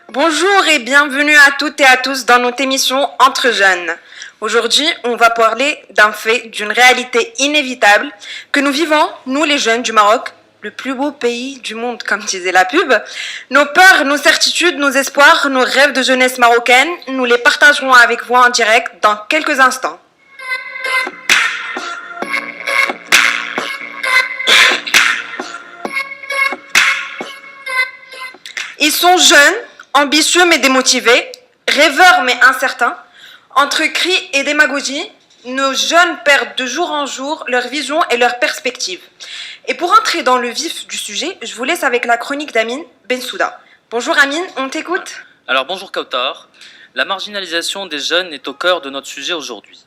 Bonjour et bienvenue à toutes et à tous dans notre émission Entre jeunes. Aujourd'hui, on va parler d'un fait, d'une réalité inévitable que nous vivons, nous les jeunes du Maroc, le plus beau pays du monde, comme disait la pub. Nos peurs, nos certitudes, nos espoirs, nos rêves de jeunesse marocaine, nous les partagerons avec vous en direct dans quelques instants. Ils sont jeunes, ambitieux mais démotivés, rêveurs mais incertains. Entre cris et démagogie, nos jeunes perdent de jour en jour leur vision et leur perspective. Et pour entrer dans le vif du sujet, je vous laisse avec la chronique d'Amine Bensouda. Bonjour Amine, on t'écoute. Alors bonjour Kautar. La marginalisation des jeunes est au cœur de notre sujet aujourd'hui.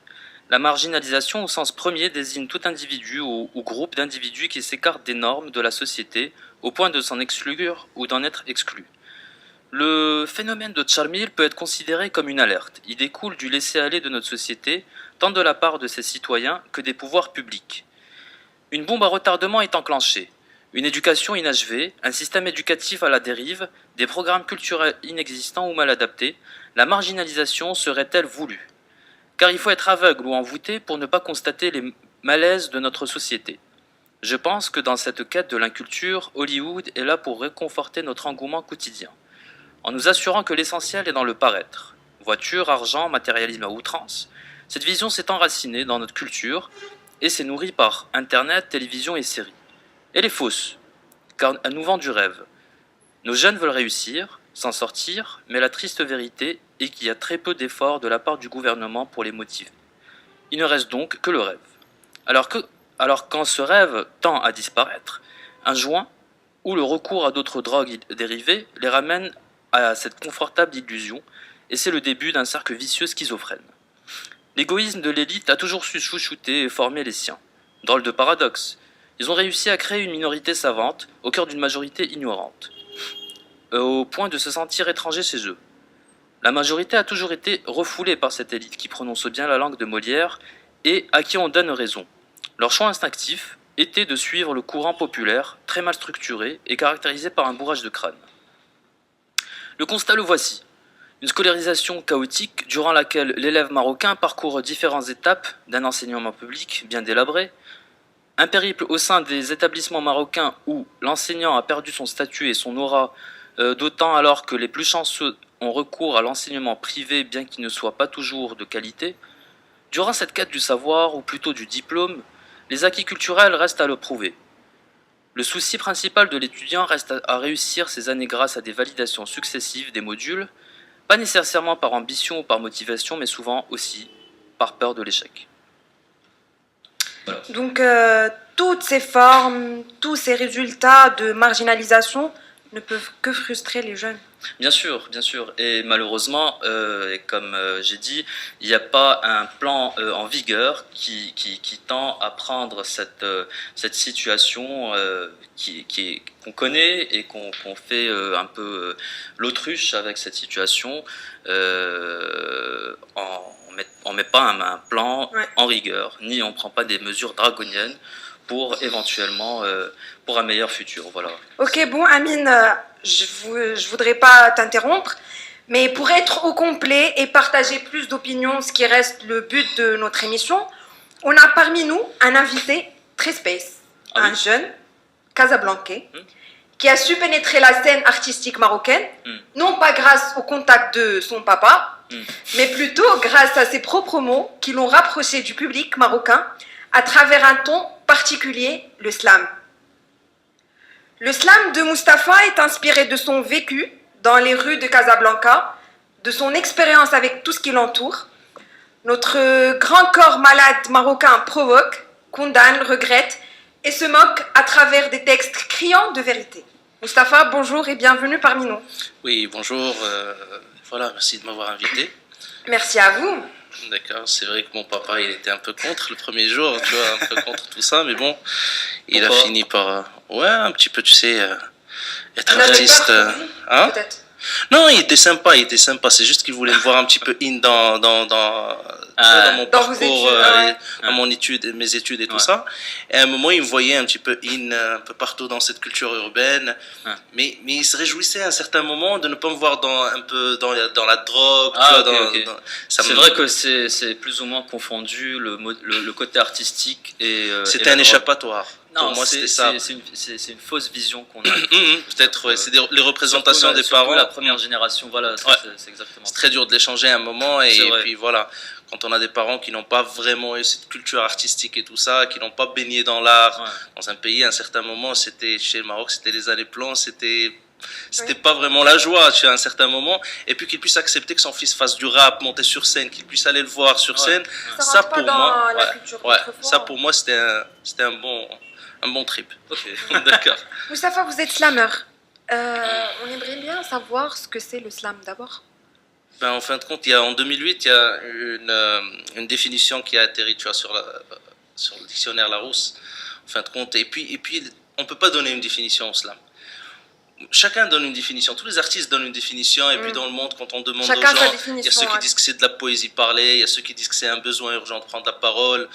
La marginalisation au sens premier désigne tout individu ou groupe d'individus qui s'écartent des normes de la société au point de s'en exclure ou d'en être exclu. Le phénomène de Tcharmil peut être considéré comme une alerte. Il découle du laisser-aller de notre société, tant de la part de ses citoyens que des pouvoirs publics. Une bombe à retardement est enclenchée. Une éducation inachevée, un système éducatif à la dérive, des programmes culturels inexistants ou mal adaptés, la marginalisation serait-elle voulue ? Car il faut être aveugle ou envoûté pour ne pas constater les malaises de notre société. Je pense que dans cette quête de l'inculture, Hollywood est là pour réconforter notre engouement quotidien, en nous assurant que l'essentiel est dans le paraître. Voiture, argent, matérialisme à outrance. Cette vision s'est enracinée dans notre culture et s'est nourrie par Internet, télévision et séries. Elle est fausse, car elle nous vend du rêve. Nos jeunes veulent réussir, s'en sortir, mais la triste vérité est qu'il y a très peu d'efforts de la part du gouvernement pour les motiver. Il ne reste donc que le rêve. Alors quand ce rêve tend à disparaître, un joint ou le recours à d'autres drogues dérivées les ramène à cette confortable illusion, et c'est le début d'un cercle vicieux schizophrène. L'égoïsme de l'élite a toujours su chouchouter et former les siens. Drôle de paradoxe. Ils ont réussi à créer une minorité savante au cœur d'une majorité ignorante, au point de se sentir étrangers chez eux. La majorité a toujours été refoulée par cette élite qui prononce bien la langue de Molière et à qui on donne raison. Leur choix instinctif était de suivre le courant populaire, très mal structuré et caractérisé par un bourrage de crâne. Le constat le voici. Une scolarisation chaotique durant laquelle l'élève marocain parcourt différentes étapes d'un enseignement public bien délabré, un périple au sein des établissements marocains où l'enseignant a perdu son statut et son aura, d'autant alors que les plus chanceux ont recours à l'enseignement privé bien qu'il ne soit pas toujours de qualité. Durant cette quête du savoir, ou plutôt du diplôme, les acquis culturels restent à le prouver. Le souci principal de l'étudiant reste à réussir ses années grâce à des validations successives des modules, pas nécessairement par ambition ou par motivation, mais souvent aussi par peur de l'échec. Voilà. Donc, toutes ces formes, tous ces résultats de marginalisation ne peuvent que frustrer les jeunes. Bien sûr, et malheureusement, et comme j'ai dit, il n'y a pas un plan en vigueur qui tend à prendre cette situation qu'on connaît et qu'on fait un peu l'autruche avec cette situation. On met pas un plan en rigueur, ni on prend pas des mesures draconiennes pour éventuellement pour un meilleur futur. Voilà. Ok, bon Amine, je voudrais pas t'interrompre, mais pour être au complet et partager plus d'opinions, ce qui reste le but de notre émission, on a parmi nous un invité très space, un jeune casablancais, qui a su pénétrer la scène artistique marocaine, non pas grâce au contact de son papa, mais plutôt grâce à ses propres mots qui l'ont rapproché du public marocain à travers un ton particulier, le slam. Le slam de Mustapha est inspiré de son vécu dans les rues de Casablanca, de son expérience avec tout ce qui l'entoure. Notre grand corps malade marocain provoque, condamne, regrette et se moque à travers des textes criants de vérité. Mustapha, bonjour et bienvenue parmi nous. Oui, bonjour. Voilà, merci de m'avoir invité. Merci à vous. D'accord, c'est vrai que mon papa, il était un peu contre le premier jour, tu vois, un peu contre tout ça, mais bon, il a fini par... ouais, un petit peu, tu sais, être artiste... Peut-être. Non, il était sympa, il était sympa. C'est juste qu'il voulait me voir un petit peu in dans mon Dans vos parcours, études, ouais. dans mon étude, mes études et tout Ouais. ça. Et à un moment, il me voyait un petit peu in, un peu partout dans cette culture urbaine. Ouais. Mais il se réjouissait à un certain moment de ne pas me voir un peu dans la drogue. Ah, tu vois, ok, ok. ça C'est me- vrai que c'est plus ou moins confondu le côté artistique et C'était la un drogue. échappatoire. Non, Pour moi, c'était ça. c'est une fausse vision qu'on a. Peut-être, ouais. C'est les représentations Surtout des surtout parents. la première génération, voilà, Ouais. c'est exactement C'est ça. très dur de les changer à un moment C'est et vrai. puis voilà, quand on a des parents qui n'ont pas vraiment eu cette culture artistique et tout ça, qui n'ont pas baigné dans l'art, Ouais. dans un pays à un certain moment, c'était chez le Maroc, c'était les années blanches, c'était pas vraiment la joie, tu vois, à un certain moment, et puis qu'il puisse accepter que son fils fasse du rap, monter sur scène, qu'il puisse aller le voir sur Ouais. scène, Ça ça rentre pas pour dans moi, la ouais, culture ouais, d'autrefois. ça pour moi c'était un bon trip. Ok, d'accord. Moustapha, vous êtes slammer. On aimerait bien savoir ce que c'est le slam d'abord. Ben, en fin de compte, en 2008, il y a une définition qui a atterri, tu vois, sur le dictionnaire Larousse. En fin de compte, et puis, on peut pas donner une définition au slam. Chacun donne une définition. Tous les artistes donnent une définition. Et puis dans le monde, quand on demande Chacun aux sa gens, définition, il y a ceux qui ouais. disent que c'est de la poésie parlée, il y a ceux qui disent que c'est un besoin urgent de prendre la parole.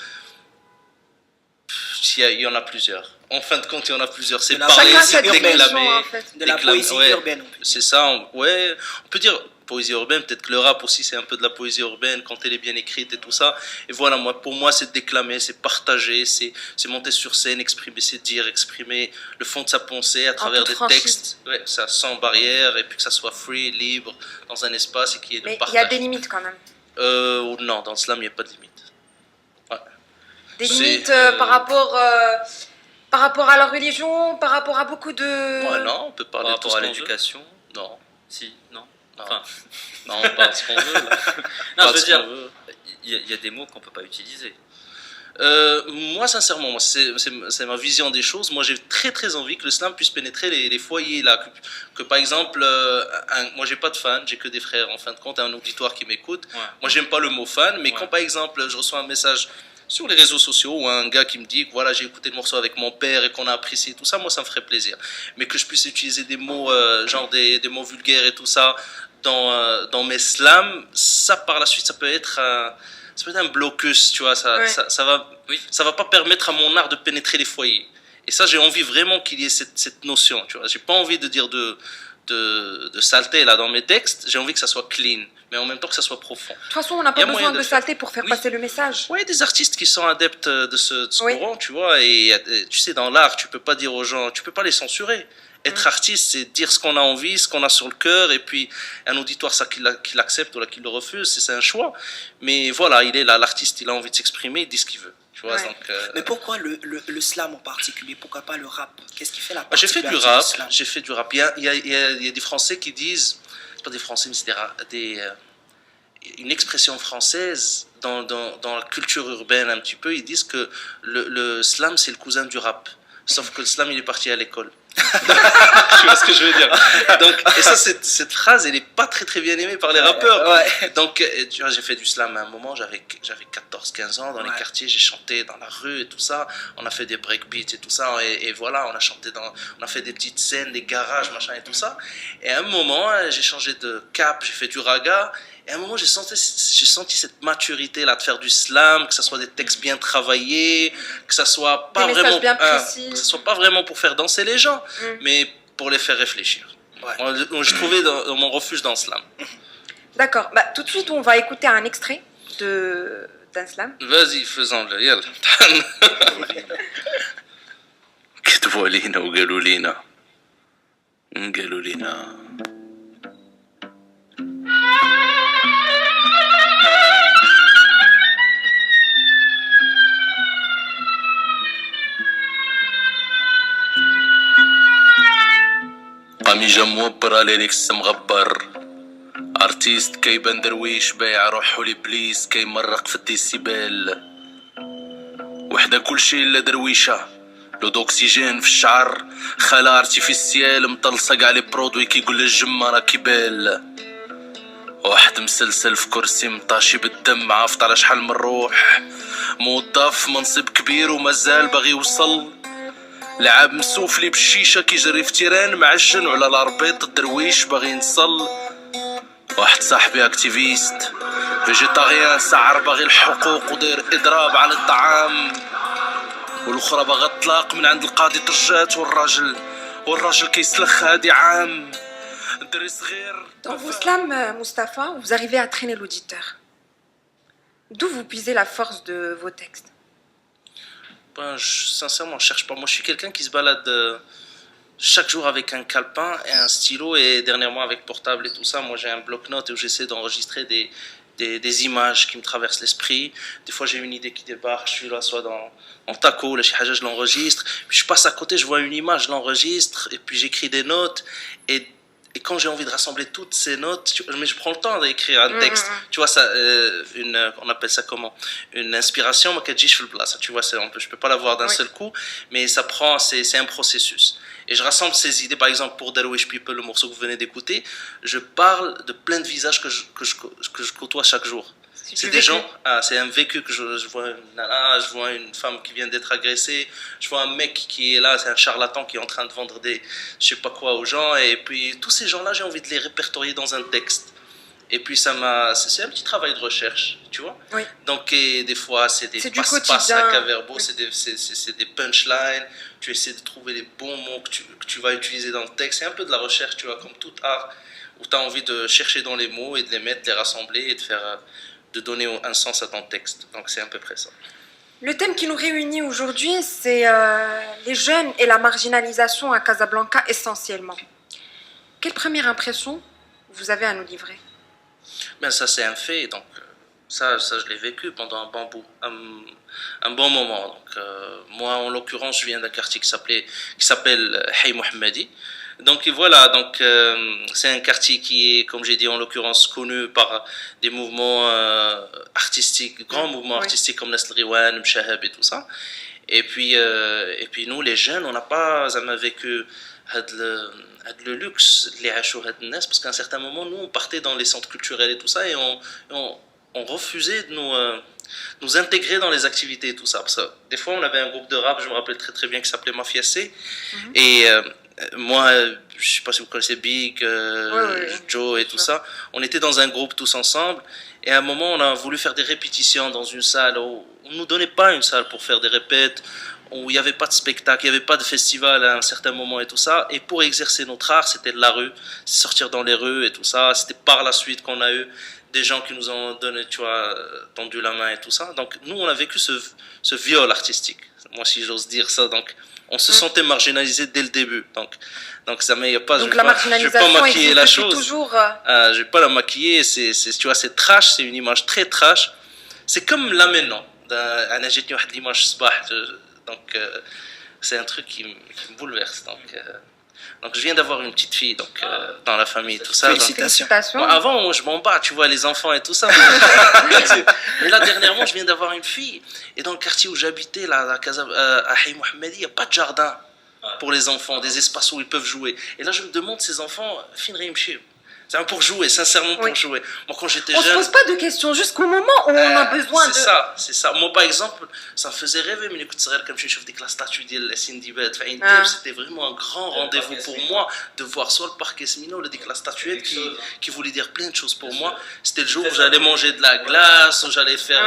Il y en a plusieurs. En fin de compte, il y en a plusieurs. C'est De la parler, Chacun poésie sa c'est urbaine. définition déclamer. en fait. De la Déclame- poésie ouais. urbaine. C'est ça, ouais. On peut dire poésie urbaine, peut-être que le rap aussi c'est un peu de la poésie urbaine quand elle est bien écrite et tout ça. Et voilà, pour moi c'est déclamer, c'est partager, c'est monter sur scène, exprimer ses dires, exprimer le fond de sa pensée à travers toute des franchise. textes, ouais, ça sans barrière et puis que ça soit free, libre, dans un espace et qu'il y ait de Mais il y partage. a des limites quand même. Non, dans l'islam il n'y a pas de limite. Des C'est, limites par rapport à la religion, par rapport à beaucoup de... Ouais, non, on peut parler Par de tout rapport ce à qu'on veut. l'éducation, Non, si, non. non, Enfin, non, pas ce qu'on veut. Là. non, Pas je veux ce dire, qu'on veut. il y a des mots qu'on peut pas utiliser. Moi, sincèrement, c'est ma vision des choses. Moi, j'ai très très envie que l'islam puisse pénétrer les foyers là. Que par exemple, moi, j'ai pas de fans, j'ai que des frères en fin de compte, un auditoire qui m'écoute. Ouais. Moi, j'aime pas le mot fan, mais Ouais. quand par exemple, je reçois un message sur les réseaux sociaux ou un gars qui me dit que voilà, j'ai écouté le morceau avec mon père et qu'on a apprécié tout ça, moi, ça me ferait plaisir. Mais que je puisse utiliser des mots, genre des mots vulgaires et tout ça dans mes slams, ça par la suite, ça peut être un blocus, tu vois, Ouais. ça va pas permettre à mon art de pénétrer les foyers. Et ça, j'ai envie vraiment qu'il y ait cette notion, tu vois. J'ai pas envie de dire de saleté là dans mes textes, j'ai envie que ça soit clean, mais en même temps que ça soit profond. De toute façon, on n'a Il y a pas moyen besoin de de faire. saleté pour faire Oui. passer le message. Ouais, des artistes qui sont adeptes de ce Oui. courant, tu vois, et tu sais, dans l'art, tu peux pas dire aux gens, tu peux pas les censurer. Être artiste, c'est dire ce qu'on a envie, ce qu'on a sur le cœur, et puis un auditoire, ça qu'il l'accepte ou là qu'il le refuse, c'est un choix. Mais voilà, il est là, l'artiste, il a envie de s'exprimer, il dit ce qu'il veut, tu vois. Ouais. Donc, Mais pourquoi le slam en particulier? Pourquoi pas le rap? Qu'est-ce qui fait la j'ai fait du particularité rap, du slam? j'ai fait du rap. Il y a des Français qui disent, c'est pas des Français, mais c'est une expression française dans la culture urbaine un petit peu. Ils disent que le slam c'est le cousin du rap, sauf que le slam il est parti à l'école. Tu vois ce que je veux dire? Donc, et ça, cette phrase, elle est pas très très bien aimée par les rappeurs. Ouais. Donc, tu vois, j'ai fait du slam à un moment, j'avais 14-15 ans, dans les Ouais. quartiers, j'ai chanté dans la rue et tout ça. On a fait des breakbeats et tout ça, et voilà, on a chanté on a fait des petites scènes, des garages, machin et tout ça. Et à un moment, j'ai changé de cap, j'ai fait du raga. Et à un moment, j'ai senti cette maturité là de faire du slam, que ça soit des textes bien travaillés, que ça soit pas Des messages vraiment, bien précis. que ça soit pas vraiment pour faire danser les gens, mais pour les faire réfléchir. Ouais. Moi, je trouvais dans mon refuge dans le slam. D'accord. Bah, tout de suite, on va écouter un extrait d'un slam. Vas-y, faisons-le, يلا. كتبوا علينا وقالوا لينا قميجة موبرة ليريكس مغبر ارتيست كيبان درويش بايع روحو لابليس كيمرق في الديسيبل وحدة كل شي الا درويشة لو دوكسيجين في الشعر خلا ارتيفيسيال مطلصق على برودوي كيقول الجمة راه كيبال واحد مسلسل في كرسي مطاشي بالدم عافط على شحال من روح موظف منصب كبير ومازال باغي يوصل لعاب مسوفلي بالشيشه كيجري في تيران معجن وعلى الاربيط الدرويش باغي ينصل. واحد صاحبي اكتيفيست فيجيتاريان سعر باغي الحقوق ودير اضراب على الطعام، والاخرى باغا الطلاق من عند القاضي ترجات، والراجل كيسلخ هادي عام. دري صغير. Dans vos slams, Mustapha, vous arrivez à traîner l'auditeur. D'où vous puisez la force de vos textes? Sincèrement, je cherche pas. Moi, je suis quelqu'un qui se balade chaque jour avec un calepin et un stylo, et dernièrement avec portable et tout ça. Moi, j'ai un bloc-notes où j'essaie d'enregistrer des images qui me traversent l'esprit. Des fois, j'ai une idée qui débarque, je suis là, soit en taco, là, je l'enregistre. Puis je passe à côté, je vois une image, je l'enregistre, et puis j'écris des notes. Et quand j'ai envie de rassembler toutes ces notes, mais je prends le temps d'écrire un texte. Tu vois, ça, on appelle ça comment? Une inspiration, tu vois, je peux pas l'avoir d'un seul coup, mais ça prend, c'est un processus. Et je rassemble ces idées, par exemple, pour Darwish People, le morceau que vous venez d'écouter, je parle de plein de visages que je côtoie chaque jour. C'est des gens, c'est un vécu que je vois une nana, je vois une femme qui vient d'être agressée, je vois un mec qui est là, c'est un charlatan qui est en train de vendre des je sais pas quoi aux gens, et puis tous ces gens-là, j'ai envie de les répertorier dans un texte. Et puis c'est un petit travail de recherche, tu vois. Oui. Donc des fois c'est des passe-passe à Caverbo, oui. c'est des punchlines, tu essaies de trouver les bons mots que tu vas utiliser dans le texte, c'est un peu de la recherche, tu vois, comme tout art, où tu as envie de chercher dans les mots et de les mettre, de les rassembler et de donner un sens à ton texte. Donc c'est à peu près ça. Le thème qui nous réunit aujourd'hui, c'est les jeunes et la marginalisation à Casablanca essentiellement. Quelle première impression vous avez à nous livrer? Ben ça c'est un fait, donc ça je l'ai vécu pendant un bon moment. Donc moi en l'occurrence je viens d'un quartier qui s'appelle Hay Mohammadi. Donc voilà, donc c'est un quartier qui est, comme j'ai dit en l'occurrence, connu par des mouvements artistiques, grands mouvements artistiques comme Nasl Riwan, Mshahab et tout ça. Et puis nous les jeunes, on n'a pas jamais vécu le luxe les parce qu'à un certain moment nous on partait dans les centres culturels et tout ça, et on refusait de nous intégrer dans les activités et tout ça. Parce que des fois on avait un groupe de rap, je me rappelle très très bien, qui s'appelait Mafia C. Et moi, je sais pas si vous connaissez Big, Joe et tout ça, on était dans un groupe tous ensemble, et à un moment on a voulu faire des répétitions dans une salle où on nous donnait pas une salle pour faire des répètes, où il n'y avait pas de spectacle, il n'y avait pas de festival à un certain moment et tout ça. Et pour exercer notre art, c'était de la rue, sortir dans les rues et tout ça. C'était par la suite qu'on a eu des gens qui nous ont donné, tu vois, tendu la main et tout ça. Donc nous, on a vécu ce viol artistique, moi si j'ose dire ça. Donc on se sentait marginalisé dès le début. Donc ça, mais y a pas. Donc la marginalisation je vais pas maquiller la chose. Toujours. Je vais pas la maquiller. Tu vois, c'est trash, c'est une image très trash. C'est comme là maintenant. أنا جتني واحد l'image صباح. Donc c'est un truc qui me bouleverse. Donc je viens d'avoir une petite fille dans la famille, tout ça. Félicitations. Bon, avant je m'en bats, tu vois, les enfants et tout ça. Mais là dernièrement je viens d'avoir une fille, et dans le quartier où j'habitais là à Hay Mohammadi, il n'y a pas de jardin pour les enfants, des espaces où ils peuvent jouer. Et là je me demande, ces enfants, c'est pour jouer, sincèrement pour jouer. Moi quand j'étais jeune, on se pose pas de questions jusqu'au moment où on a besoin de. C'est ça. Moi par exemple, ça me faisait rêver, mais écoute, comme je vois la statue de Cindy Bed, c'était vraiment un grand rendez-vous pour moi de voir soit le parc Esmino, la statuette qui voulait dire plein de choses pour moi. C'était le jour où j'allais manger de la glace, où j'allais faire,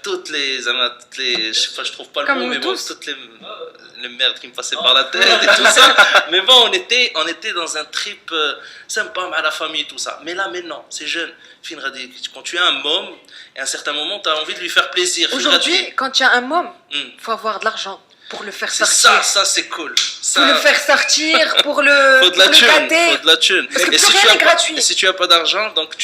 toutes les, je sais pas, je trouve pas le mot, mais bon, toutes les merdes qui me passaient par la tête et tout ça. Mais bon, on était dans un trip sympa avec la famille et tout ça. Mais là maintenant, c'est jeune. Quand tu as un môme, et à un certain moment, tu as envie de lui faire plaisir. Aujourd'hui, quand tu as un môme, faut avoir de l'argent pour le faire sortir. Ça c'est cool. Pour le faire sortir, pour le faut de la thune, gâter. faut de la thune. Parce que plus rien n'est gratuit. Et si tu as pas d'argent, donc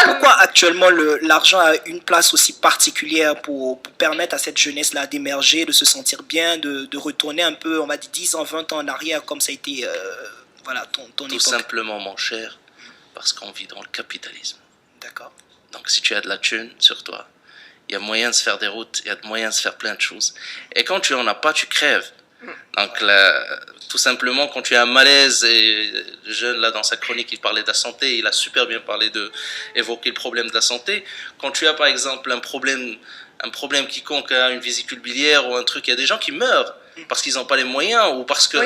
Pourquoi actuellement l'argent a une place aussi particulière pour permettre à cette jeunesse-là d'émerger, de se sentir bien, de retourner un peu, on va dire 10 ans, 20 ans en arrière, comme ça a été ton Tout époque? simplement, mon cher, parce qu'on vit dans le capitalisme. D'accord. Donc si tu as de la thune sur toi, il y a moyen de se faire des routes, il y a moyen de se faire plein de choses. Et quand tu en as pas, tu crèves. Donc tout simplement, quand tu as un malaise, et le jeune là dans sa chronique il parlait de la santé, il a super bien parlé évoquer le problème de la santé. Quand tu as par exemple un problème quiconque, une vésicule biliaire ou un truc, il y a des gens qui meurent parce qu'ils n'ont pas les moyens ou parce que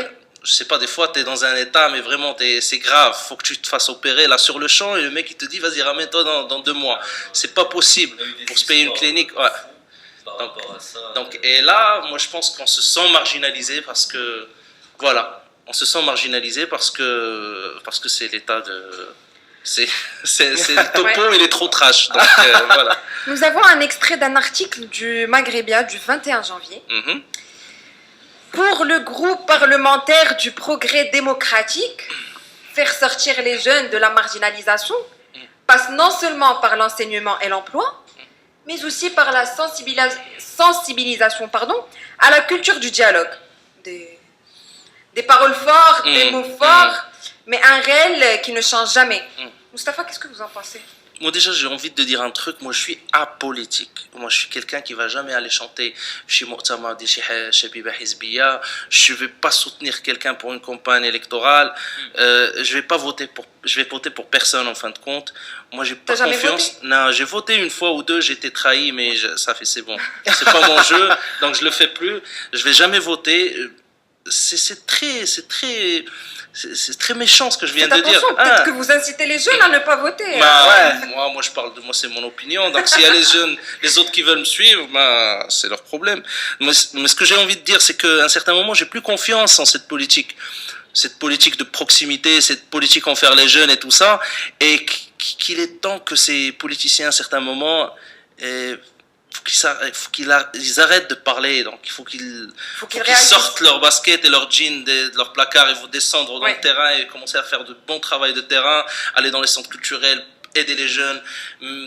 je sais pas, des fois tu es dans un état mais vraiment c'est grave, faut que tu te fasses opérer là sur le champ et le mec il te dit vas-y ramène-toi dans 2 mois. C'est pas possible pour se payer une clinique. Ouais. Donc, et là, moi je pense qu'on se sent marginalisé parce que, voilà, on se sent marginalisé parce que c'est l'état de... C'est le topo, il est trop trash. Donc, voilà. Nous avons un extrait d'un article du Maghrébia du 21 janvier. Pour le groupe parlementaire du progrès démocratique, faire sortir les jeunes de la marginalisation passe non seulement par l'enseignement et l'emploi, mais aussi par la sensibilisation à la culture du dialogue. Des paroles fortes, des mots forts, mais un réel qui ne change jamais. Moustapha, qu'est-ce que vous en pensez? Moi déjà j'ai envie de te dire un truc, moi je suis apolitique. Moi je suis quelqu'un qui va jamais aller chanter chez Mu'tamar di Shabiba Hizbiya. Je vais pas soutenir quelqu'un pour une campagne électorale. Je vais voter pour personne en fin de compte. Moi j'ai pas confiance. Non, j'ai voté une fois ou deux, j'ai été trahi, mais c'est bon. C'est pas mon jeu, donc je le fais plus. Je vais jamais voter. C'est très méchant ce que je viens de dire. Peut-être que vous incitez les jeunes à ne pas voter. Moi je parle de moi, c'est mon opinion. Donc s'il y a les jeunes, les autres qui veulent me suivre, c'est leur problème. Mais ce que j'ai envie de dire, c'est qu'à un certain moment, j'ai plus confiance en cette politique de proximité, cette politique envers les jeunes et tout ça, et qu'il est temps que ces politiciens, à un certain moment, faut qu'ils arrêtent de parler. Donc il faut qu'ils sortent leur basket et leur jean de leur placard et vont descendre dans le terrain et commencer à faire de bon travail de terrain, aller dans les centres culturels, aider les jeunes,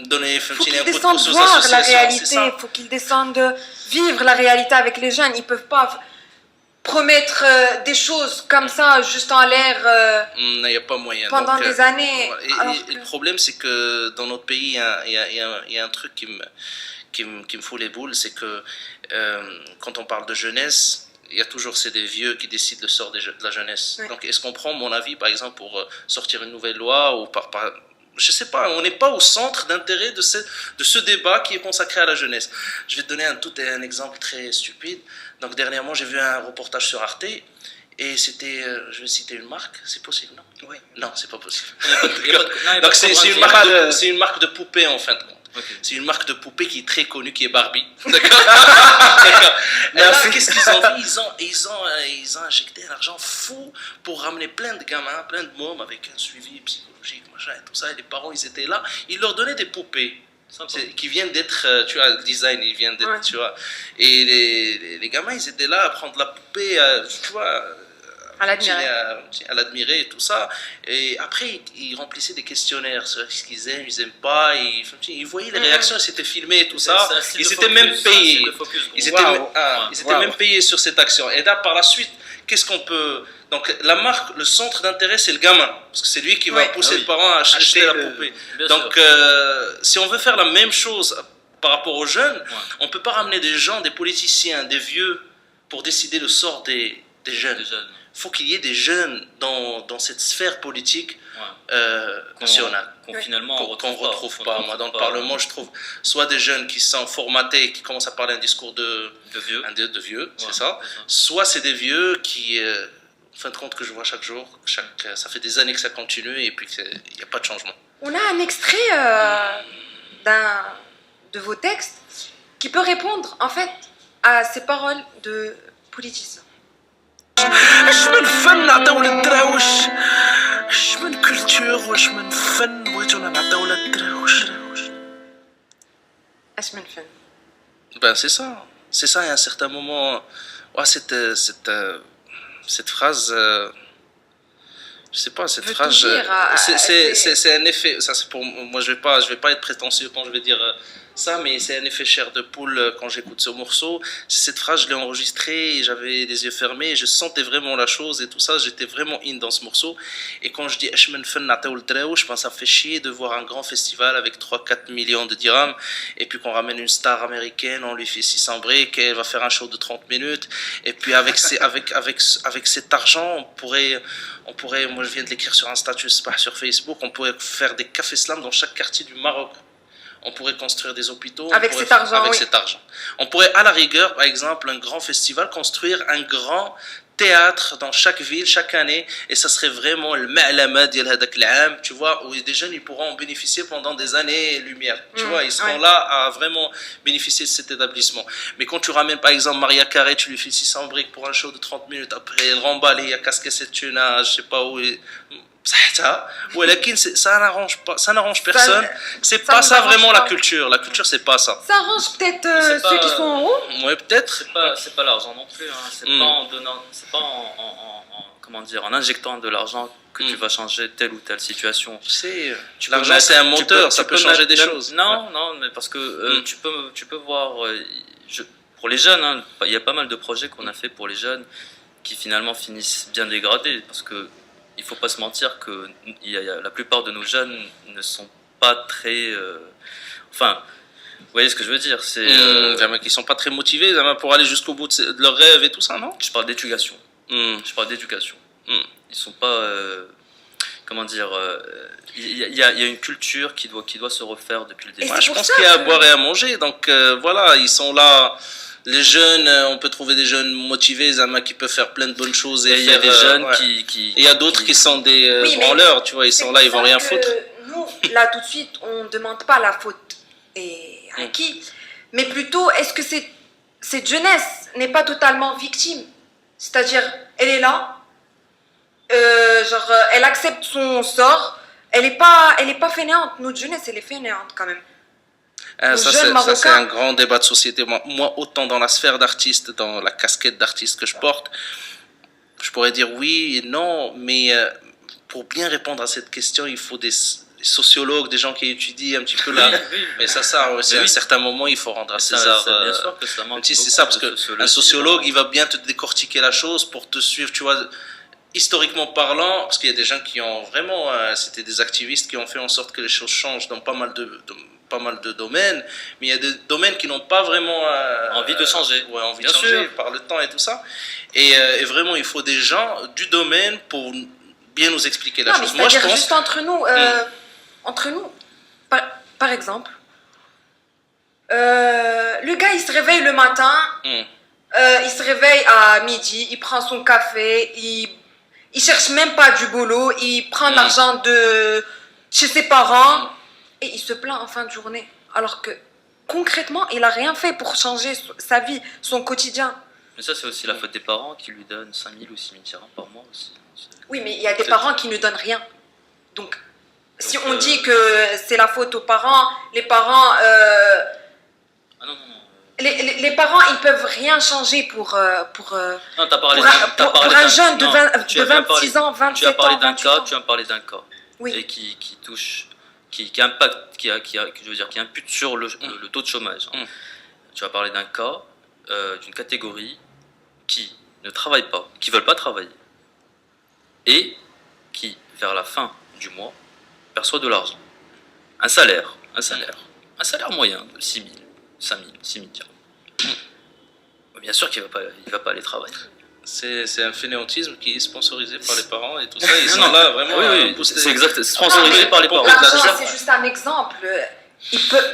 donner un coup de pouce aux associations. La réalité, il faut qu'ils descendent vivre la réalité avec les jeunes. Ils peuvent pas promettre des choses comme ça juste en l'air il n'y a pas moyen pendant des années. Et le problème c'est que dans notre pays il y a un truc qui me fout les boules, c'est que quand on parle de jeunesse, il y a toujours des vieux qui décident le sort de la jeunesse. Donc est-ce qu'on prend mon avis par exemple pour sortir une nouvelle loi ou je sais pas, on n'est pas au centre d'intérêt de ce débat qui est consacré à la jeunesse. Je vais te donner un exemple très stupide. Donc dernièrement, j'ai vu un reportage sur Arte et c'était, je vais citer une marque, c'est possible, non? Oui. Non, c'est pas possible. Donc c'est une marque de poupée en fin de compte. Okay. C'est une marque de poupée qui est très connue, qui est Barbie. D'accord. Et là, qu'est-ce qu'ils ont fait? Ils ont injecté un argent fou pour ramener plein de gamins, plein de mômes avec un suivi psychologique, machin et tout ça. Et les parents, ils étaient là. Ils leur donnaient des poupées qui viennent d'être, tu vois, le design, ils viennent d'être, tu vois. Et les gamins, ils étaient là à prendre la poupée, tu vois. À l'admirer et tout ça. Et après, ils remplissaient des questionnaires sur ce qu'ils aiment, ils n'aiment pas. Ils voyaient les réactions, ils s'étaient filmés et tout ça. Ils étaient même payés. Ils étaient même payés sur cette action. Et là, par la suite, qu'est-ce qu'on peut... Donc, la marque, le centre d'intérêt, c'est le gamin. Parce que c'est lui qui va pousser le parent à acheter la poupée. Donc, si on veut faire la même chose par rapport aux jeunes, on ne peut pas ramener des gens, des politiciens, des vieux, pour décider le sort des jeunes. Il faut qu'il y ait des jeunes dans cette sphère politique nationale qu'on ne retrouve pas. Moi, dans le Parlement, je trouve soit des jeunes qui sont formatés, qui commencent à parler un discours de vieux, c'est ça. Soit c'est des vieux qui, en fin de compte, que je vois chaque jour, ça fait des années que ça continue et puis il n'y a pas de changement. On a un extrait de vos textes qui peut répondre, en fait, à ces paroles de politiciens. اش من فن نعطيو للدراوش اش من كولتور واش من فن بغيتونا نعطيو للدراوش اش من فن Ben c'est ça, et à un certain moment cette phrase je sais pas, cette phrase c'est un effet, ça c'est pour moi, je vais pas être prétentieux quand je vais dire Ça, mais c'est un effet chair de poule quand j'écoute ce morceau. Cette phrase, je l'ai enregistrée, et j'avais les yeux fermés, et je sentais vraiment la chose et tout ça. J'étais vraiment in dans ce morceau. Et quand je dis Ashman Fen Na'taou l'Draou, je pense que ça fait chier de voir un grand festival avec 3-4 millions de dirhams, et puis qu'on ramène une star américaine, on lui fait 600 briques, et elle va faire un show de 30 minutes. Et puis avec cet argent, on pourrait, moi je viens de l'écrire sur un statut sur Facebook, on pourrait faire des cafés slam dans chaque quartier du Maroc. On pourrait construire des hôpitaux Avec cet argent, oui. cet argent. On pourrait, à la rigueur, par exemple, un grand festival, construire un grand théâtre dans chaque ville, chaque année, et ça serait vraiment le ma'lama ديال هذاك العام, tu vois, où des jeunes ils pourront en bénéficier pendant des années-lumière, tu vois, ils seront là à vraiment bénéficier de cet établissement. Mais quand tu ramènes par exemple Maria Carré, tu lui fais 600 briques pour un show de 30 minutes, après elle remballe, il y a casqué cette thune à je sais pas où, ça n'arrange personne. C'est pas ça vraiment la culture. La culture, c'est pas ça. Ça arrange peut-être ceux qui sont en haut. Ouais, peut-être. C'est pas l'argent non plus. Hein. C'est pas en donnant, c'est pas comment dire, en injectant de l'argent que tu vas changer telle ou telle situation. L'argent, c'est un moteur, ça peut changer des choses. Non, mais parce que tu peux voir. Pour les jeunes, hein, il y a pas mal de projets qu'on a fait pour les jeunes qui finalement finissent bien dégradés parce que. Il ne faut pas se mentir que la plupart de nos jeunes ne sont pas très... Enfin, vous voyez ce que je veux dire, c'est... Qui ne sont pas très motivés pour aller jusqu'au bout de leurs rêves et tout ça, non? Je parle d'éducation. Je parle d'éducation. Ils ne sont pas... comment dire... Il y a une culture qui doit se refaire depuis le début. Ouais, je pense qu'il y a à boire et à manger. Donc voilà, ils sont là... Les jeunes, on peut trouver des jeunes motivés, Zama, qui peuvent faire plein de bonnes choses. Et il y a des jeunes qui... Et il y a d'autres qui sont des branleurs, tu vois, ils sont là, ils vont rien foutre. Nous, là, tout de suite, on ne demande pas la faute à qui, mais plutôt, est-ce que cette jeunesse n'est pas totalement victime? C'est-à-dire, elle est là, elle accepte son sort, elle n'est pas fainéante. Notre jeunesse, elle est fainéante quand même. Ça, c'est un grand débat de société. Moi, autant dans la sphère d'artiste, dans la casquette d'artiste que je porte, je pourrais dire oui et non, mais pour bien répondre à cette question, il faut des sociologues, des gens qui étudient un petit peu là. Mais ça, à un certain moment, il faut rendre à César. Bien sûr que ça manque. C'est ça, parce qu'un sociologue, il va bien te décortiquer la chose pour te suivre, tu vois. Historiquement parlant, parce qu'il y a des gens qui ont vraiment, c'était des activistes qui ont fait en sorte que les choses changent dans pas mal de domaines, mais il y a des domaines qui n'ont pas vraiment envie de changer. Ouais, envie de changer par le temps et tout ça. Et vraiment, il faut des gens du domaine pour bien nous expliquer la chose. Moi, je pense juste entre nous, par exemple, le gars, il se réveille le matin, il se réveille à midi, il prend son café, il cherche même pas du boulot, il prend l'argent de chez ses parents. Et il se plaint en fin de journée. Alors que, concrètement, il n'a rien fait pour changer sa vie, son quotidien. Mais ça, c'est aussi la faute des parents qui lui donnent 5 000 ou 6 000 dirhams par mois aussi. Oui, mais il y a des parents qui ne donnent rien. Donc si on dit que c'est la faute aux parents, les parents... non. Les parents, ils peuvent rien changer pour un jeune de 26 ans, 27 ans, 28 ans. Tu as parlé d'un cas. Oui. Et qui touche... Qui impacte, qui impute sur le taux de chômage. Tu vas parler d'un cas, d'une catégorie qui ne travaille pas, qui ne veulent pas travailler, et qui, vers la fin du mois, perçoit de l'argent. Un salaire moyen de 6 000, 5 000, 6 000 dirhams. Bien sûr qu'il ne va pas aller travailler. C'est un fainéantisme qui est sponsorisé par les parents et tout ça. Ils sont là vraiment. Oui, c'est exact. C'est sponsorisé par les parents. C'est juste un exemple.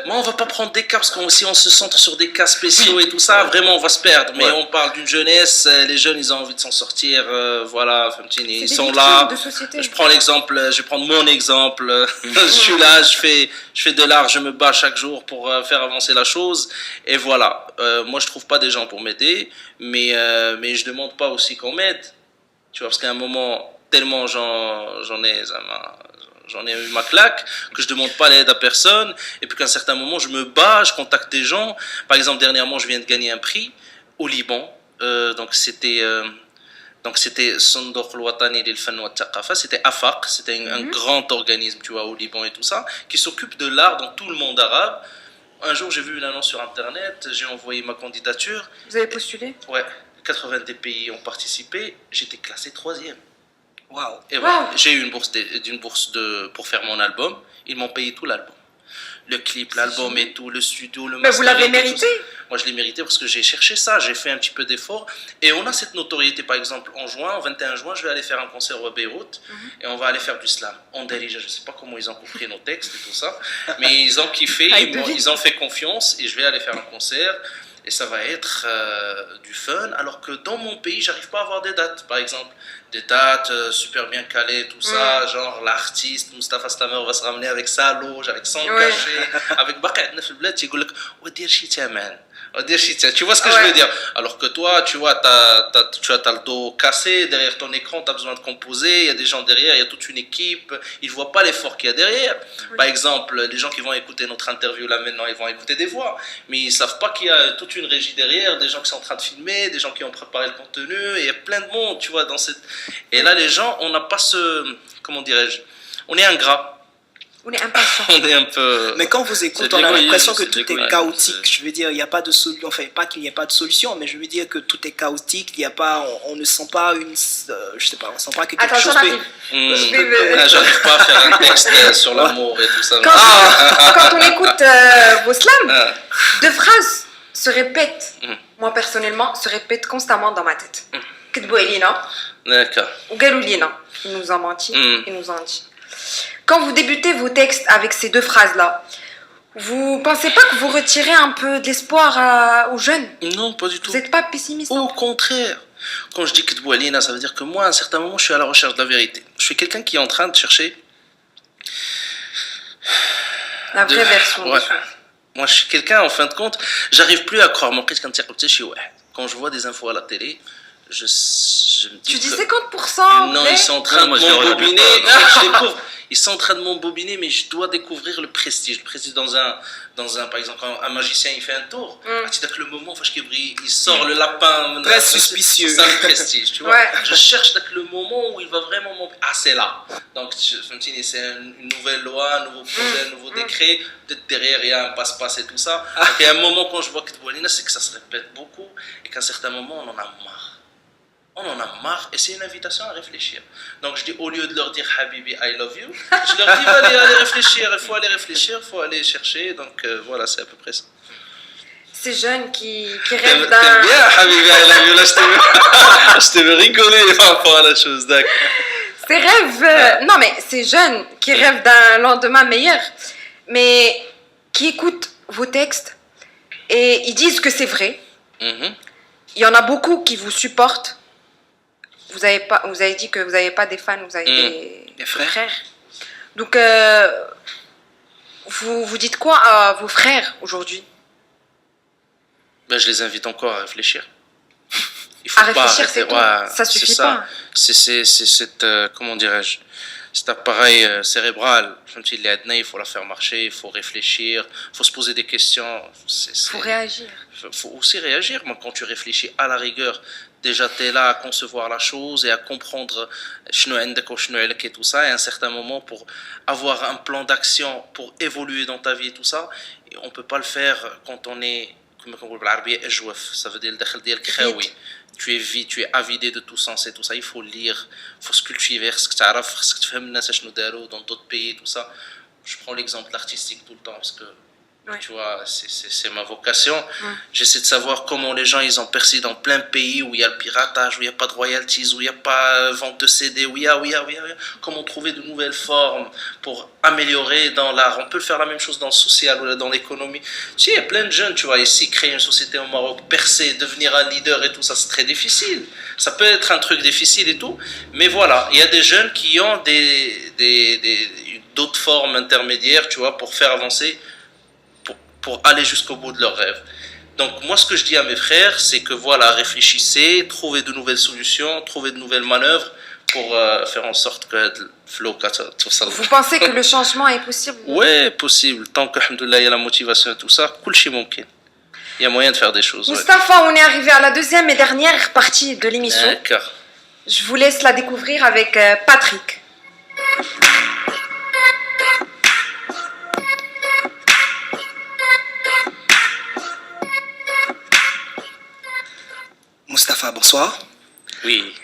Moi, on va pas prendre des cas parce que si on se centre sur des cas spéciaux et tout ça, vraiment, on va se perdre. Mais on parle d'une jeunesse. Les jeunes, ils ont envie de s'en sortir. Voilà, ils sont là. Je prends l'exemple. Je vais prendre mon exemple. Je suis là, je fais de l'art, je me bats chaque jour pour faire avancer la chose. Et voilà. Moi, je trouve pas des gens pour m'aider, mais je demande pas aussi qu'on m'aide. Tu vois, parce qu'à un moment, tellement j'en ai eu ma claque, que je demande pas l'aide à personne, et puis qu'à un certain moment, je me bats, je contacte des gens. Par exemple, dernièrement, je viens de gagner un prix au Liban. Donc c'était Sondoq al-Watani lil Fan wa Thaqafa, c'était AFAQ, c'était un grand organisme, tu vois, au Liban et tout ça, qui s'occupe de l'art dans tout le monde arabe. Un jour, j'ai vu une annonce sur Internet, j'ai envoyé ma candidature. Vous avez postulé? Ouais, 80 des pays ont participé. J'étais classé 3e. Waouh. Et voilà, Wow. j'ai eu une bourse pour faire mon album. Ils m'ont payé tout l'album. Le clip, l'album et tout, le studio, le Mais vous l'avez mastering et tout mérité. ça. Moi, je l'ai mérité parce que j'ai cherché ça, j'ai fait un petit peu d'effort. Et on a cette notoriété, par exemple, en juin, au 21 juin, je vais aller faire un concert au Beyrouth et on va aller faire du slam. En Darija, je ne sais pas comment ils ont compris nos textes et tout ça, mais ils ont kiffé, Ah, ils ont fait confiance et je vais aller faire un concert. Et ça va être du fun, alors que dans mon pays, j'arrive pas à avoir des dates, par exemple. Des dates super bien calées, tout ça, genre l'artiste Mustafa Slamer va se ramener avec sa loge, avec son Ouais. cachet, avec Baqa'at Nef el Bled, il dit Wadir Chita, man. Wadir Chita. Tu vois ce que je veux dire? Alors que toi, tu vois, t'as le dos cassé, derrière ton écran, tu as besoin de composer, il y a des gens derrière, il y a toute une équipe, ils voient pas l'effort qu'il y a derrière. Par exemple, les gens qui vont écouter notre interview là maintenant, ils vont écouter des voix, mais ils savent pas qu'il y a toute une régie derrière, des gens qui sont en train de filmer, des gens qui ont préparé le contenu, et il y a plein de monde, tu vois, dans cette... Et là, les gens, on n'a pas ce... Comment dirais-je? On est ingrat. On est impatient. On est un peu... Mais quand vous écoutez, C'est on a l'égoïsme, l'impression que c'est tout est l'égoïsme, chaotique. c'est- Je veux dire, il n'y a pas de solution. Enfin, pas qu'il n'y ait pas de solution, mais je veux dire que tout est chaotique. Il y a pas, on ne sent pas une, je sais pas, on sent pas que quelque Attention, chose. j'arrive. Ah, j'arrive pas à faire un texte sur l'amour et tout ça. Quand on écoute vos slams, Ah. deux phrases se répètent. Mm. Moi, personnellement, se répètent constamment dans ma tête. Kedbou Elina D'accord. ou Galou Lina. Ils nous ont menti. Mm. Ils nous ont dit. Quand vous débutez vos textes avec ces deux phrases-là, vous pensez pas que vous retirez un peu de l'espoir aux jeunes? Non, pas du tout. Vous n'êtes pas pessimiste? Au contraire. Quand je dis que Alina, ça veut dire que moi, à un certain moment, je suis à la recherche de la vérité. Je suis quelqu'un qui est en train de chercher... La vraie version des Ouais. choses. Moi, je suis quelqu'un, en fin de compte, j'arrive plus à croire. Quand je vois des infos à la télé, je me dis Tu dis que- 50%? Non, vrai? ils sont en train Non, moi, de je les regarde m'embobiner. pas. Non, je découvre. Ils sont en train de m'embobiner, mais je dois découvrir le prestige. Le prestige dans un, par exemple, quand un magicien il fait un tour. Mm. Tu sais que le moment, il sort le lapin. Très suspicieux. C'est ça le prestige, tu vois. Ouais. Je cherche le moment où il va vraiment m'embobiner. Ah, c'est là. Donc, c'est une nouvelle loi, un nouveau projet, un nouveau décret. Peut-être derrière, il y a un passe-passe et tout ça. Donc, il y a un moment quand je vois que c'est que ça se répète beaucoup et qu'à un certain moment, on en a marre. On en a marre et c'est une invitation à réfléchir. Donc je dis, au lieu de leur dire Habibi, I love you, je leur dis, allez réfléchir, il faut aller réfléchir, il faut aller chercher. Donc voilà, c'est à peu près ça. Ces jeunes qui T'aimes rêvent t'aimes d'un... bien Habibi, I love you, là je t'ai vu rigoler par rapport à la chose, d'accord. Ces rêves... non, mais ces jeunes qui rêvent d'un lendemain meilleur, mais qui écoutent vos textes et ils disent que c'est vrai. Mhm. Il y en a beaucoup qui vous supportent. Vous avez dit que vous n'avez pas des fans, vous avez Des frères. Donc, vous dites quoi à vos frères aujourd'hui? Ben, je les invite encore à réfléchir. Il faut À pas réfléchir, arrêter. c'est tout. Ouais, Ça suffit c'est ça. pas. C'est cette, comment dirais-je, cet appareil cérébral. Il faut la faire marcher, il faut réfléchir, il faut se poser des questions. Il faut réagir. Faut aussi réagir. Moi, quand tu réfléchis à la rigueur, déjà tu es là à concevoir la chose et à comprendre et tout ça, et à un certain moment pour avoir un plan d'action pour évoluer dans ta vie et tout ça. Et on peut pas le faire quand on est, comme on dit بالعربية أجوف, ça veut dire le dakhel ديالك خاوي. Tu es vide, tu es avidé de tout sens et tout ça. Il faut lire, il faut se cultiver, خصك تعرف, خصك تفهم الناس شنو داروا dans d'autres pays tout ça. Je prends l'exemple artistique tout le temps parce que Ouais. tu vois, c'est ma vocation. J'essaie de savoir comment les gens ils ont percé dans plein de pays où il y a le piratage, où il n'y a pas de royalties, où il n'y a pas vente de CD, où il y a. Comment trouver de nouvelles formes pour améliorer dans l'art. On peut faire la même chose dans le social ou dans l'économie. Tu sais, il y a plein de jeunes, tu vois, ici, créer une société au Maroc, percer, devenir un leader et tout ça, c'est très difficile. Ça peut être un truc difficile et tout, mais voilà, il y a des jeunes qui ont d'autres formes intermédiaires, tu vois, pour faire avancer, pour aller jusqu'au bout de leurs rêves. Donc moi, ce que je dis à mes frères, c'est que voilà, réfléchissez, trouvez de nouvelles solutions, trouvez de nouvelles manœuvres pour faire en sorte que le flow tout ça. Vous pensez que le changement est possible? Ouais, possible. Tant que, alhamdoulilah, il y a la motivation et tout ça, kulchi mumkin. Il y a moyen de faire des choses. Ouais. Moustapha, on est arrivé à la deuxième et dernière partie de l'émission. D'accord. Je vous laisse la découvrir avec Patrick. Moustapha, bonsoir. Oui.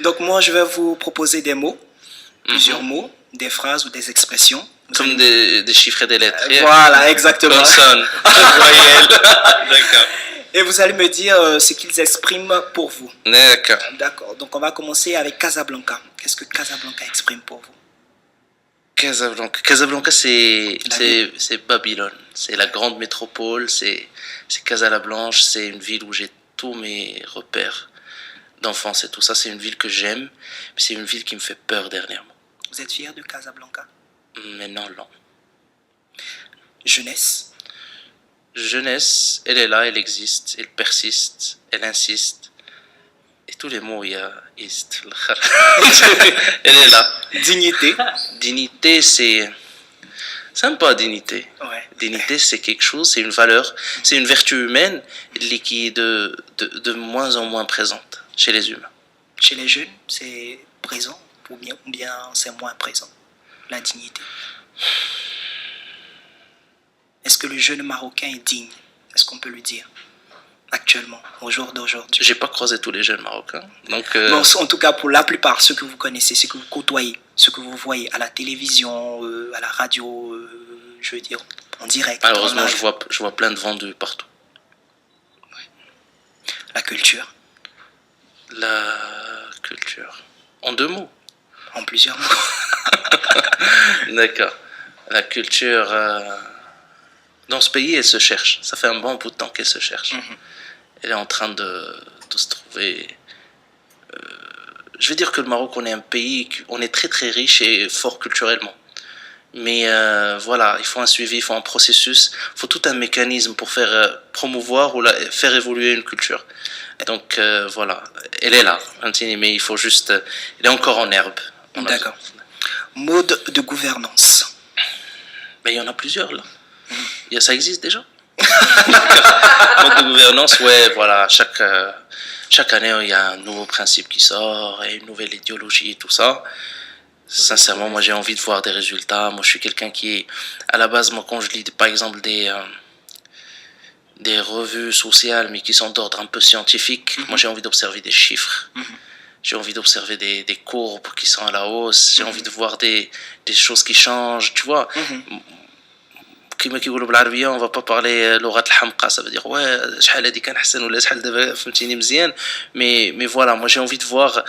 Donc moi, je vais vous proposer des mots, plusieurs Mhm. mots, des phrases ou des expressions. Vous Comme allez- des chiffres et des lettres. Voilà, exactement. Consonnes, voyelles. D'accord. Et vous allez me dire ce qu'ils expriment pour vous. D'accord. D'accord. Donc on va commencer avec Casablanca. Qu'est-ce que Casablanca exprime pour vous? Casablanca. Casablanca, La c'est Babylone. C'est la grande métropole. C'est Casa la Blanche. C'est une ville où j'ai tous mes repères d'enfance et tout ça. C'est une ville que j'aime. Mais c'est une ville qui me fait peur dernièrement. Vous êtes fier de Casablanca? Maintenant, non. Jeunesse. Jeunesse, elle est là, elle existe, elle persiste, elle insiste. Et tous les mots, il y a ist. Elle est là. Dignité. Dignité, c'est même pas dignité. Ouais. Dignité, c'est quelque chose, c'est une valeur, c'est une vertu humaine qui est de moins en moins présente chez les humains. Chez les jeunes, c'est présent ou bien c'est moins présent, la dignité. Est-ce que le jeune Marocain est digne? Est-ce qu'on peut le dire actuellement, au jour d'aujourd'hui? J'ai pas croisé tous les jeunes marocains, donc Non, en tout cas, pour la plupart, ceux que vous connaissez, ceux que vous côtoyez, ceux que vous voyez à la télévision, à la radio, je veux dire, en direct. malheureusement, en je live. vois plein de vendus partout. La culture, La culture. En deux mots. en plusieurs mots. D'accord. La culture, dans ce pays, elle se cherche. Ça fait un bon bout de temps qu'elle se cherche. Mhm. Elle est en train de se trouver. Je vais dire que le Maroc, on est un pays, on est très très riche et fort culturellement. Mais voilà, il faut un suivi, il faut un processus, il faut tout un mécanisme pour faire promouvoir ou faire évoluer une culture. Donc voilà, elle est là, mais il faut juste. Elle est encore en herbe. On a D'accord. besoin. Mode de gouvernance. Mais il y en a plusieurs là. Ça existe déjà. Mode de gouvernance, ouais, voilà. Chaque année, il y a un nouveau principe qui sort et une nouvelle idéologie et tout ça. Sincèrement, moi, j'ai envie de voir des résultats. Moi, je suis quelqu'un qui est, à la base, moi, quand je lis, par exemple, des revues sociales, mais qui sont d'ordre un peu scientifique, moi, j'ai envie d'observer des chiffres. J'ai envie d'observer des courbes qui sont à la hausse. J'ai envie de voir des choses qui changent, tu vois. كيما كيقولوا بالعربيه on va pas parler لغه الحمقى, ça veut dire ouais شحال هذه كان حسن ولا شحال دابا فهمتيني مزيان, mais voilà, moi j'ai envie de voir,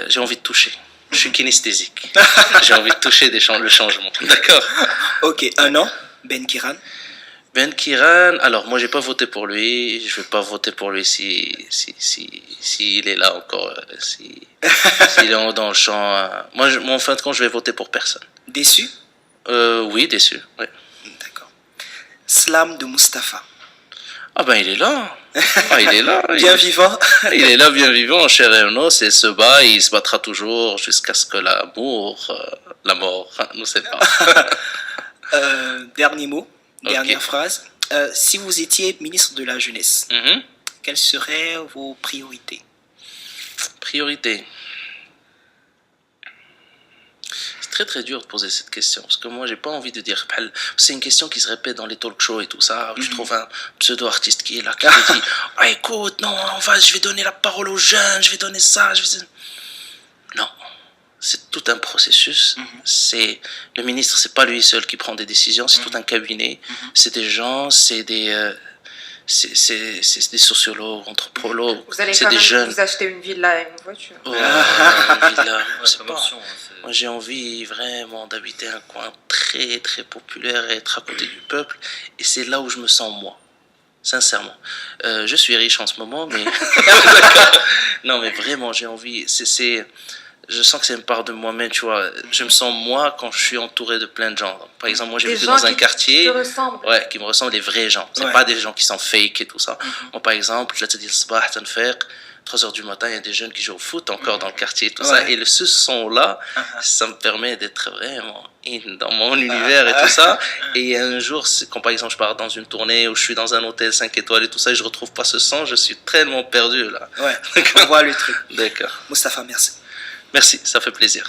j'ai envie de toucher, je suis kinesthésique. J'ai envie de toucher le changement. D'accord. Ok, un an, Ben Kiran. Ben Kiran, alors moi j'ai pas voté pour lui, je vais pas voter pour lui si il est là encore, s'il est dans le champ. Moi en fin de compte je vais voter pour personne. Déçu. Oui, déçu, ouais. D'accord. Slam de Mustapha. Ah ben il est là. Ah, il est là. Bien vivant. Il est là, bien vivant, cher et en os, et il se bat, et il se battra toujours jusqu'à ce que la mort, nous sépare. Dernier mot, dernière Ok. phrase. Si vous étiez ministre de la Jeunesse, Mhm. quelles seraient vos priorités? Priorité. C'est très très dur de poser cette question, parce que moi j'ai pas envie de dire. C'est une question qui se répète dans les talk shows et tout ça, où tu trouves un pseudo-artiste qui est là, qui te dit ah, écoute, non, je vais donner la parole aux jeunes, je vais donner ça, Non. C'est tout un processus. C'est le ministre, c'est pas lui seul qui prend des décisions, c'est tout un cabinet. C'est des gens, c'est des sociologues, anthropologues, Vous allez c'est quand des même jeunes. vous acheter une villa et une voiture. Ouais, une villa, je sais comme pas. option, Moi, j'ai envie vraiment d'habiter un coin très très populaire et être à côté du peuple. Et c'est là où je me sens moi. Sincèrement. Je suis riche en ce moment, mais. D'accord. Non, mais vraiment, j'ai envie. Je sens que c'est une part de moi-même, tu vois. Je me sens moi quand je suis entouré de plein de gens. Par exemple, moi, j'ai Des vécu gens dans un qui quartier. te ressemblent. Ouais, qui me ressemblent, les vrais gens. C'est Ouais. pas des gens qui sont fake et tout ça. Moi, par exemple, je te dis, le sabah, tanfeq, 3h du matin, il y a des jeunes qui jouent au foot encore dans le quartier et tout ça. Ouais. Et ce son-là, ça me permet d'être vraiment dans mon univers et tout ça. Et un jour, quand par exemple je pars dans une tournée ou je suis dans un hôtel 5 étoiles et tout ça, et je retrouve pas ce son, je suis tellement perdu là. Ouais, on voit le truc. D'accord. Mustapha, merci. Merci, ça fait plaisir.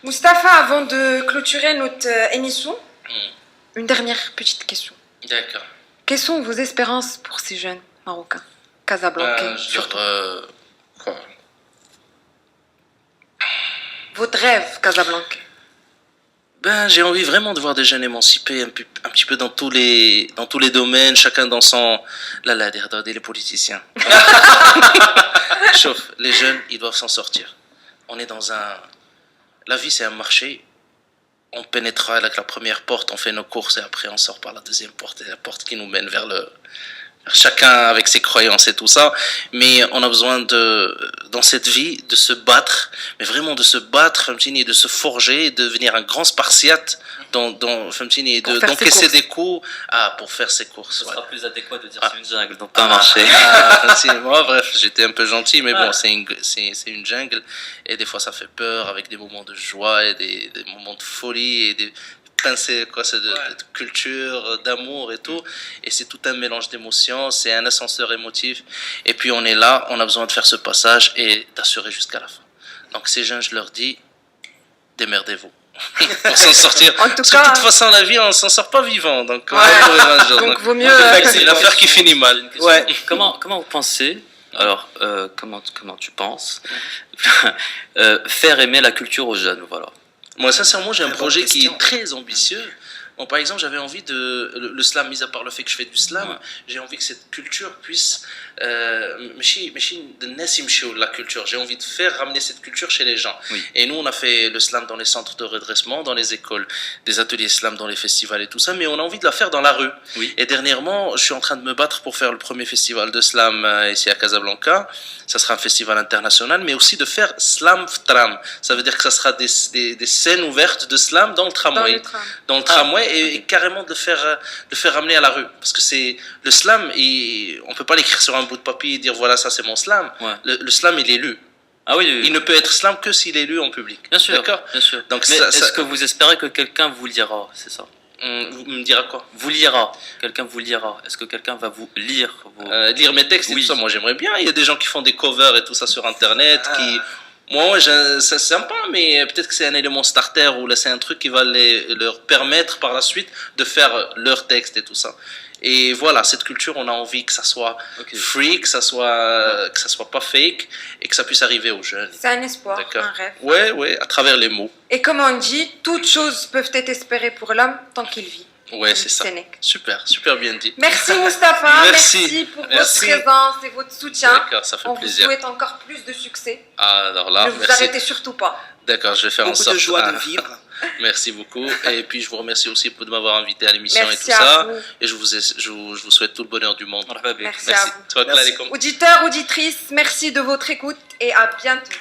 Mustapha, avant de clôturer notre émission, une dernière petite question. D'accord. Quelles sont vos espérances pour ces jeunes marocains, casablancais, surtout. Quoi Votre rêve casablancais. Ben, j'ai envie vraiment de voir des jeunes émancipés un petit peu dans tous les domaines, chacun dans son... Là, regardez les politiciens. Chauffe, les jeunes, ils doivent s'en sortir. On est dans un... La vie, c'est un marché. On pénétrera avec la première porte, on fait nos courses et après on sort par la deuxième porte, et la porte qui nous mène vers le... Chacun avec ses croyances et tout ça, mais on a besoin dans cette vie, de se battre, mais vraiment de se battre, et de se forger, et de devenir un grand spartiate, et d'encaisser des coups, pour faire ses courses. Ce Ouais. sera plus adéquat de dire c'est une jungle, donc pas un marché. Moi, bref, j'étais un peu gentil, mais bon, c'est une jungle, et des fois ça fait peur, avec des moments de joie, et des moments de folie, et des pincées, de culture, d'amour et tout, et c'est tout un mélange d'émotions, c'est un ascenseur émotif, et puis on est là, on a besoin de faire ce passage et d'assurer jusqu'à la fin. Donc ces jeunes, je leur dis, démerdez-vous. Pour s'en sortir. En tout Parce cas, que de toute façon, la vie, on s'en sort pas vivant. Donc, donc vaut mieux. c'est l'affaire qui finit mal. Ouais. Comment vous pensez, alors, comment tu penses, faire aimer la culture aux jeunes, voilà. Moi, sincèrement, j'ai un Très bonne projet qui question. est très ambitieux. Bon, par exemple, j'avais envie le slam, mis à part le fait que je fais du slam, Ouais. j'ai envie que cette culture puisse, la culture. J'ai envie de faire ramener cette culture chez les gens. Oui. Et nous, on a fait le slam dans les centres de redressement, dans les écoles, des ateliers slam dans les festivals et tout ça, mais on a envie de la faire dans la rue. Oui. Et dernièrement, je suis en train de me battre pour faire le premier festival de slam ici à Casablanca. Ça sera un festival international, mais aussi de faire slam tram. Ça veut dire que ça sera des scènes ouvertes de slam dans le Dans tramway. le train. Dans le tramway et carrément de le faire ramener à la rue. Parce que c'est le slam, on peut pas l'écrire sur un bout de papier et dire voilà, ça c'est mon slam. Ouais. Le slam, il est lu. Ah oui, oui, Il ne peut être slam que s'il est lu en public. bien sûr. D'accord. Bien sûr. Donc Mais ça- est-ce ça- que vous espérez que quelqu'un vous lira, c'est ça? Vous me direz quoi? Vous lira. Quelqu'un vous lira. Est-ce que quelqu'un va vous lire vos... Lire mes textes et Oui. tout ça, moi j'aimerais bien. Il y a des gens qui font des covers et tout ça sur internet qui. Moi, c'est sympa, mais peut-être que c'est un élément starter ou là c'est un truc qui va leur permettre par la suite de faire leur texte et tout ça. Et voilà, cette culture, on a envie que ça soit Ok. free, que ça soit pas fake et que ça puisse arriver aux jeunes. C'est un espoir, D'accord. un rêve. Ouais, à travers les mots. Et comme on dit, toutes choses peuvent être espérées pour l'homme tant qu'il vit. Ouais, Comme c'est dit ça. Sénèque. Super bien dit. Merci Mustapha, Merci. merci pour Merci. votre présence et votre soutien. D'accord, ça fait On vous plaisir. souhaite encore plus de succès. Alors là, ne vous merci. arrêtez surtout pas. D'accord, je vais faire en Beaucoup sorte. de joie Ah, de vivre. Merci beaucoup. Et puis je vous remercie aussi de m'avoir invité à l'émission et Merci tout ça. à vous. Et je vous souhaite tout le bonheur du monde. مرحبا بك. Merci à Merci. vous. Tawakkal Merci. alaikum. Auditeurs, auditrices, merci de votre écoute et à bientôt.